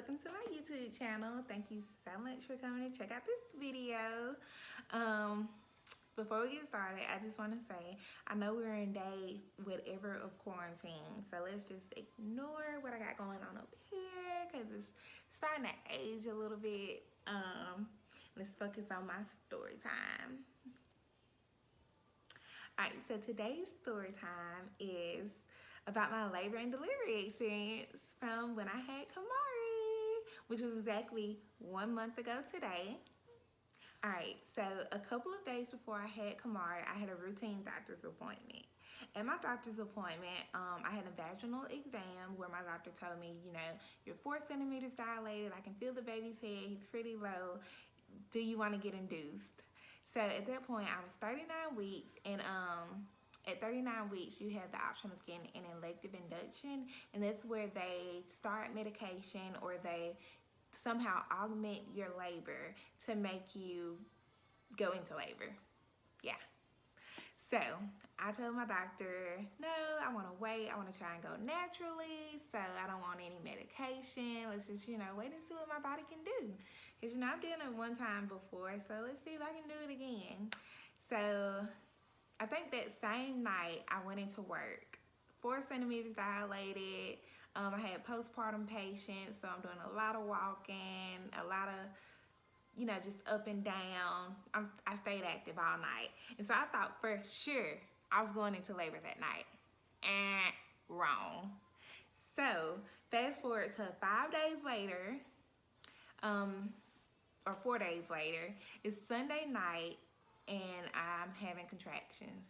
welcome to my YouTube channel. Thank you so much for coming to check out this video. Before we get started, I just want to say, I know we're in day whatever of quarantine, so let's just ignore what I got going on up here because it's starting to age a little bit. Let's focus on my story time. Alright, so today's story time is about my labor and delivery experience from when I had Kamari, which was exactly 1 month ago today. Alright, so a couple of days before I had Kamari, I had a routine doctor's appointment. At my doctor's appointment, I had a vaginal exam where my doctor told me, you're 4 centimeters dilated, I can feel the baby's head, he's pretty low, do you want to get induced? So at that point, I was 39 weeks, and at 39 weeks, you have the option of getting an elective induction, and that's where they start medication or they somehow augment your labor to make you go into labor. Yeah. So I told my doctor, no, I want to wait. I want to try and go naturally, so I don't want any medication. Let's just, wait and see what my body can do. Because, I've done it one time before, so let's see if I can do it again. So I think that same night I went into work, 4 centimeters dilated. I had postpartum patients, so I'm doing a lot of walking, a lot of, just up and down. I stayed active all night. And so I thought for sure I was going into labor that night. And wrong. So fast forward to 5 days later, or 4 days later, it's Sunday night and I'm having contractions.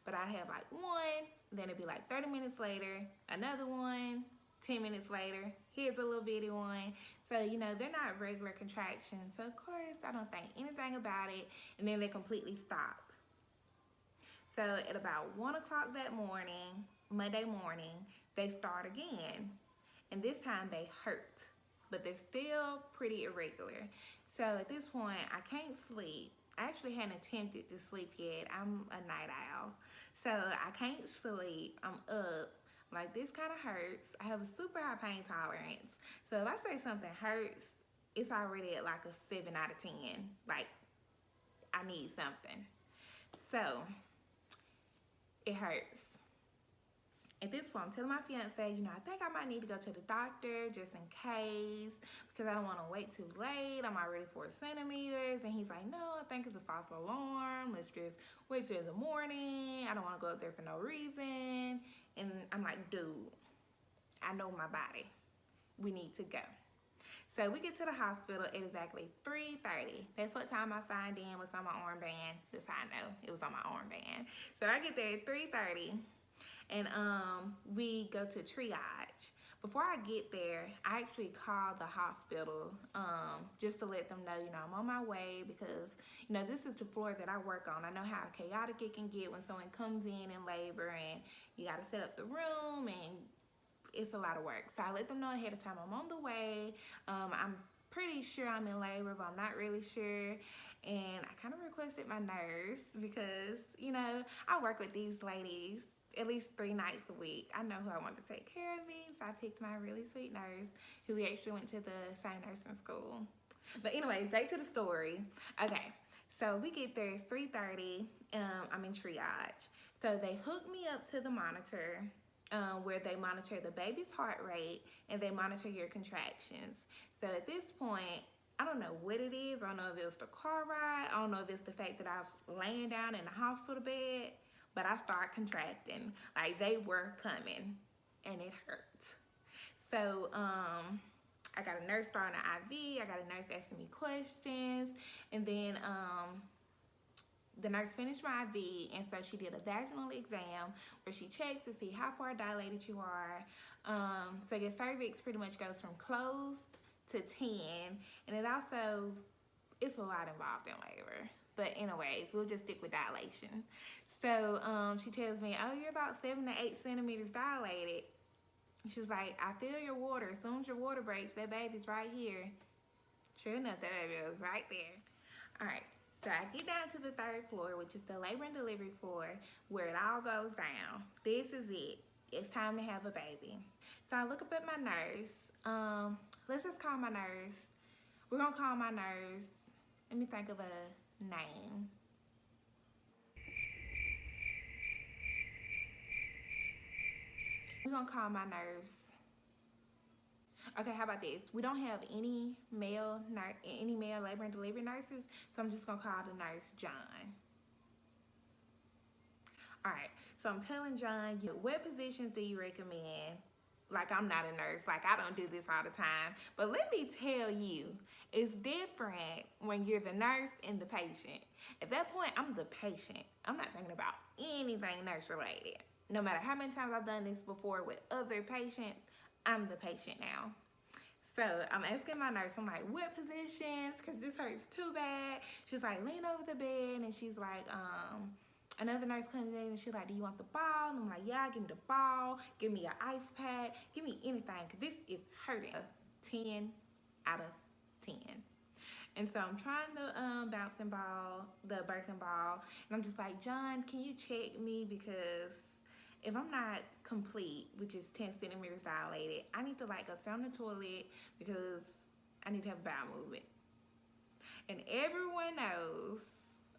But I have like one, then it'd be like 30 minutes later, another one, 10 minutes later, here's a little bitty one. So, they're not regular contractions. So, of course, I don't think anything about it. And then they completely stop. So, at about 1 o'clock that morning, Monday morning, they start again. And this time they hurt, but they're still pretty irregular. So, at this point, I can't sleep. I actually hadn't attempted to sleep yet. I'm a night owl. So, I can't sleep. I'm up. Like, this kind of hurts. I have a super high pain tolerance. So if I say something hurts, it's already at like a 7 out of 10. Like, I need something. So it hurts. At this point, I'm telling my fiance, I think I might need to go to the doctor just in case because I don't want to wait too late. I'm already 4 centimeters. And he's like, no, I think it's a false alarm. Let's just wait till the morning. I don't want to go up there for no reason. And I'm like, dude, I know my body. We need to go. So we get to the hospital at exactly 3:30. That's what time I signed in. Was on my armband. That's how I know it was on my armband. So I get there at 3:30, and we go to triage. Before I get there, I actually called the hospital just to let them know, I'm on my way because, this is the floor that I work on. I know how chaotic it can get when someone comes in labor and you got to set up the room and it's a lot of work. So I let them know ahead of time I'm on the way. I'm pretty sure I'm in labor, but I'm not really sure. And I kind of requested my nurse because, I work with these ladies at least 3 nights a week. I know who I want to take care of me, so I picked my really sweet nurse who we actually went to the same nursing school. But anyways, back to the story. Okay, so we get there, it's 3:30, I'm in triage. So they hook me up to the monitor where they monitor the baby's heart rate and they monitor your contractions. So at this point, I don't know what it is. I don't know if it was the car ride. I don't know if it's the fact that I was laying down in the hospital bed, but I started contracting. Like, they were coming and it hurt. So I got a nurse starting an IV. I got a nurse asking me questions. And then the nurse finished my IV, and so she did a vaginal exam where she checks to see how far dilated you are. So your cervix pretty much goes from closed to 10, and it's a lot involved in labor. But anyways, we'll just stick with dilation. So she tells me, oh, you're about 7 to 8 centimeters dilated. She was like, I feel your water. As soon as your water breaks, that baby's right here. Sure enough, that baby was right there. All right. So I get down to the 3rd floor, which is the labor and delivery floor, where it all goes down. This is it. It's time to have a baby. So I look up at my nurse, let's just call my nurse. We're gonna call my nurse. Let me think of a name. We're gonna call my nurse. Okay, how about this? We don't have any male labor and delivery nurses, so I'm just gonna call the nurse John. All right, so I'm telling John, what positions do you recommend? Like, I'm not a nurse, like I don't do this all the time, but let me tell you, it's different when you're the nurse and the patient. At that point, I'm the patient. I'm not thinking about anything nurse related. No matter how many times I've done this before with other patients, I'm the patient now. So I'm asking my nurse, I'm like, what positions? Because this hurts too bad. She's like, lean over the bed, and she's like, another nurse comes in and she's like, do you want the ball? And I'm like, yeah, give me the ball. Give me an ice pack. Give me anything, because this is hurting. 10 out of 10. And so I'm trying the bouncing ball, the birthing ball. And I'm just like, John, can you check me? Because if I'm not complete, which is 10 centimeters dilated, I need to like go sit on the toilet because I need to have bowel movement. And everyone knows,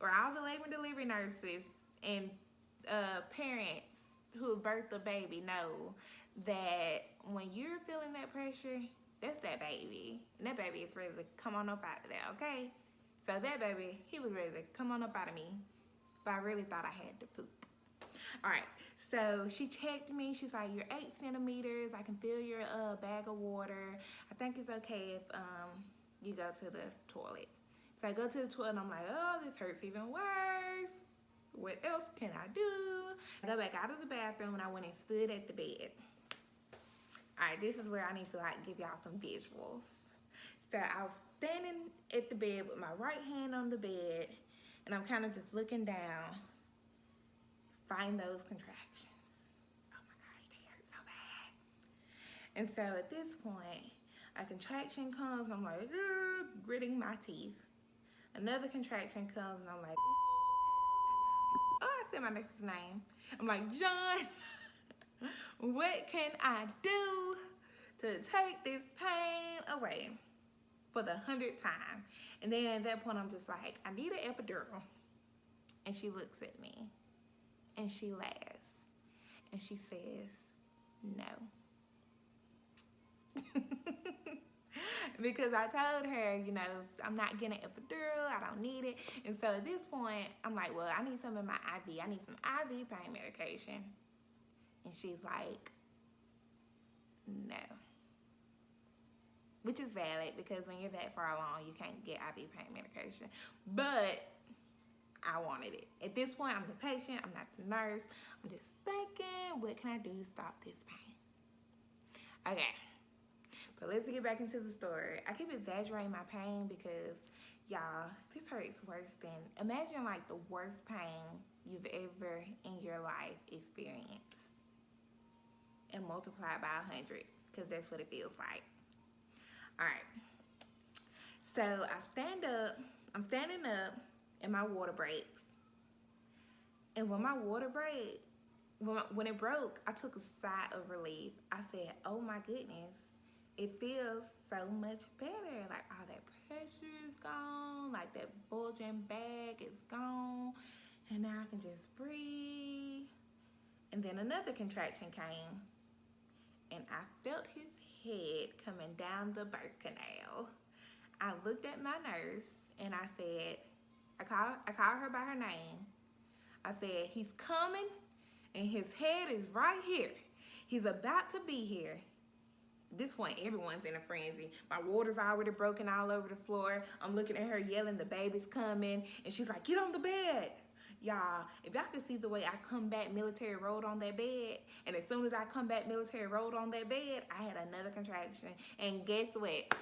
or all the labor and delivery nurses and parents who have birthed a baby know that when you're feeling that pressure, that's that baby. And that baby is ready to come on up out of there, okay? So that baby, he was ready to come on up out of me, but I really thought I had to poop. All right, so she checked me. She's like, you're 8 centimeters. I can fill your bag of water. I think it's okay if you go to the toilet. So I go to the toilet and I'm like, oh, this hurts even worse. What else can I do? I go back out of the bathroom and I went and stood at the bed. All right, this is where I need to like give y'all some visuals. So I was standing at the bed with my right hand on the bed and I'm kind of just looking down. Find those contractions. Oh my gosh, they hurt so bad. And so at this point, a contraction comes and I'm like, gritting my teeth. Another contraction comes and I'm like, oh, I said my nurse's name. I'm like, John, what can I do to take this pain away for the 100th time? And then at that point, I'm just like, I need an epidural. And she looks at me and she laughs and she says, no. Because I told her, you know, I'm not getting an epidural, I don't need it. And so at this point, I'm like, well, I need some in my IV. I need some IV pain medication. And she's like, no. Which is valid, because when you're that far along, you can't get IV pain medication. But I wanted it. At this point, I'm the patient, I'm not the nurse. I'm just thinking, what can I do to stop this pain? Okay. So let's get back into the story. I keep exaggerating my pain because, y'all, this hurts worse than, imagine like the worst pain you've ever in your life experienced and multiply it by 100, because that's what it feels like. All right. So I'm standing up and my water breaks. And when my water breaks, when it broke, I took a sigh of relief. I said, oh my goodness. It feels so much better. Like all that pressure is gone. Like that bulging bag is gone. And now I can just breathe. And then another contraction came. And I felt his head coming down the birth canal. I looked at my nurse and I said, I called her by her name. I said, he's coming and his head is right here. He's about to be here. At this point, everyone's in a frenzy. My water's already broken all over the floor. I'm looking at her yelling, the baby's coming. And she's like, get on the bed. Y'all, if y'all could see the way I come back military road on that bed, and as soon as I come back military road on that bed, I had another contraction. And guess what?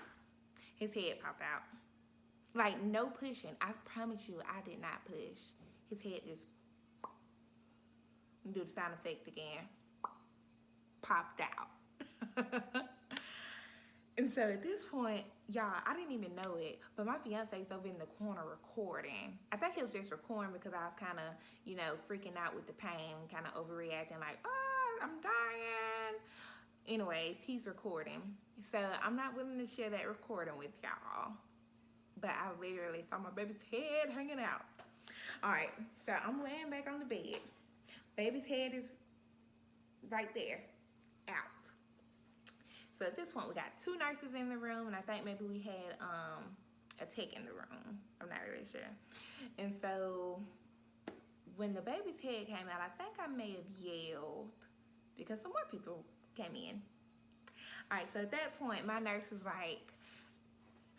His head popped out. Like, no pushing. I promise you, I did not push. His head just, do the sound effect again, popped out. And so at this point, y'all, I didn't even know it, but my fiance's over in the corner recording. I think he was just recording because I was kind of, you know, freaking out with the pain, kind of overreacting, like, oh, I'm dying. anyways, he's recording. So I'm not willing to share that recording with y'all. But I literally saw my baby's head hanging out. All right, so I'm laying back on the bed. Baby's head is right there, out. So at this point, we got 2 nurses in the room, and I think maybe we had a tech in the room. I'm not really sure. And so when the baby's head came out, I think I may have yelled because some more people came in. All right, so at that point, my nurse was like,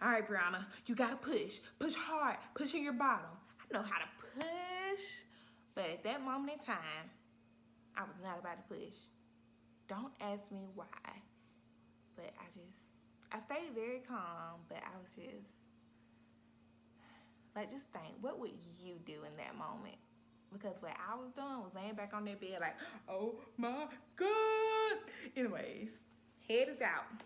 all right, Brianna, you gotta push. Push hard, push in your bottom. I know how to push, but at that moment in time, I was not about to push. Don't ask me why, but I stayed very calm, but I was just, like, just think, what would you do in that moment? Because what I was doing was laying back on that bed like, oh my God. Anyways, head is out.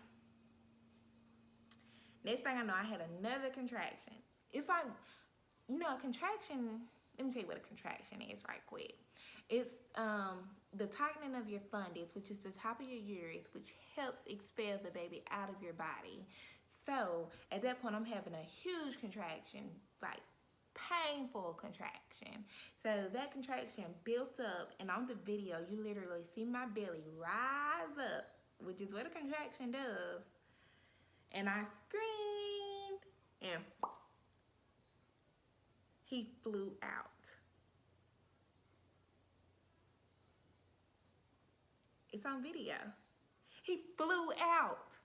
Next thing I know, I had another contraction. It's like, you know, a contraction, let me tell you what a contraction is right quick. It's the tightening of your fundus, which is the top of your uterus, which helps expel the baby out of your body. So at that point, I'm having a huge contraction, like painful contraction. So that contraction built up, and on the video, you literally see my belly rise up, which is what a contraction does. And I screamed, and he flew out. It's on video. He flew out.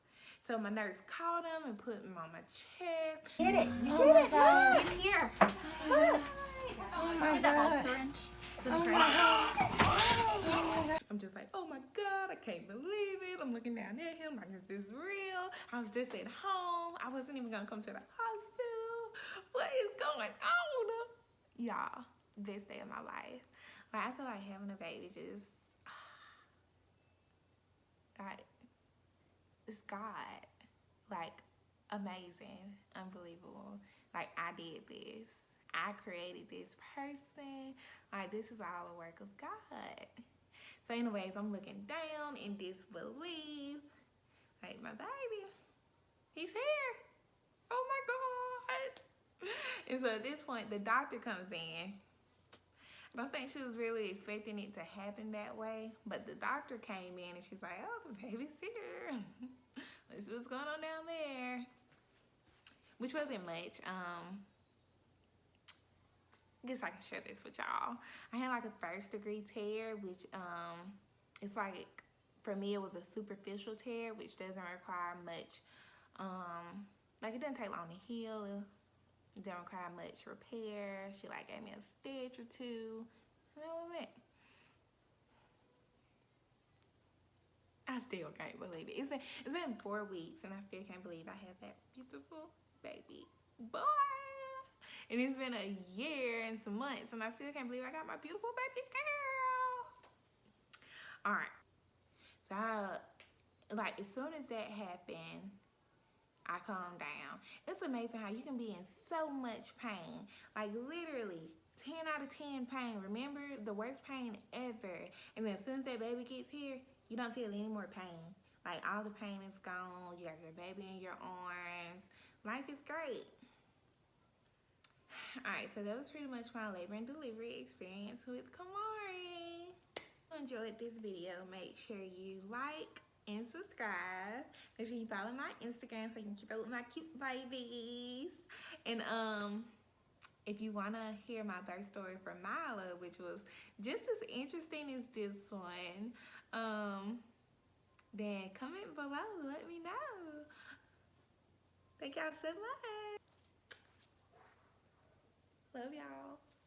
So my nurse called him and put him on my chest. Did it. You did it. God. He's here. Oh my God. Syringe. Oh my God. I'm just like, oh my God, I can't believe it. I'm looking down at him like, is this real? I was just at home. I wasn't even gonna come to the hospital. What is going on? Y'all, best day of my life. Like, I feel like having a baby just, like, it's God. Like, amazing, unbelievable. Like, I did this. I created this person. Like, this is all a work of God. So anyways, I'm looking down in disbelief. Like, my baby, he's here. Oh my God. And so at this point, the doctor comes in. I don't think she was really expecting it to happen that way, but the doctor came in and she's like, oh, the baby's here. Let's see what's going on down there. Which wasn't much. I guess I can share this with y'all. I had like a 1st degree tear, which it's like, for me it was a superficial tear, which doesn't require much, like it doesn't take long to heal. It don't require much repair. She like gave me a stitch or 2, and that was it. I still can't believe it. It's been 4 weeks, and I still can't believe I have that beautiful baby boy. And it's been a year and some months, and I still can't believe I got my beautiful baby girl. All right. So, like, as soon as that happened, I calmed down. It's amazing how you can be in so much pain. Like, literally, 10 out of 10 pain. Remember, the worst pain ever. And then as soon as that baby gets here, you don't feel any more pain. Like, all the pain is gone. You got your baby in your arms. Life is great. Alright, so that was pretty much my labor and delivery experience with Kamari. If you enjoyed this video, make sure you like and subscribe. Make sure you follow my Instagram so you can keep up with my cute babies. And if you want to hear my birth story from Mila, which was just as interesting as this one, then comment below. Let me know. Thank y'all so much. Love y'all.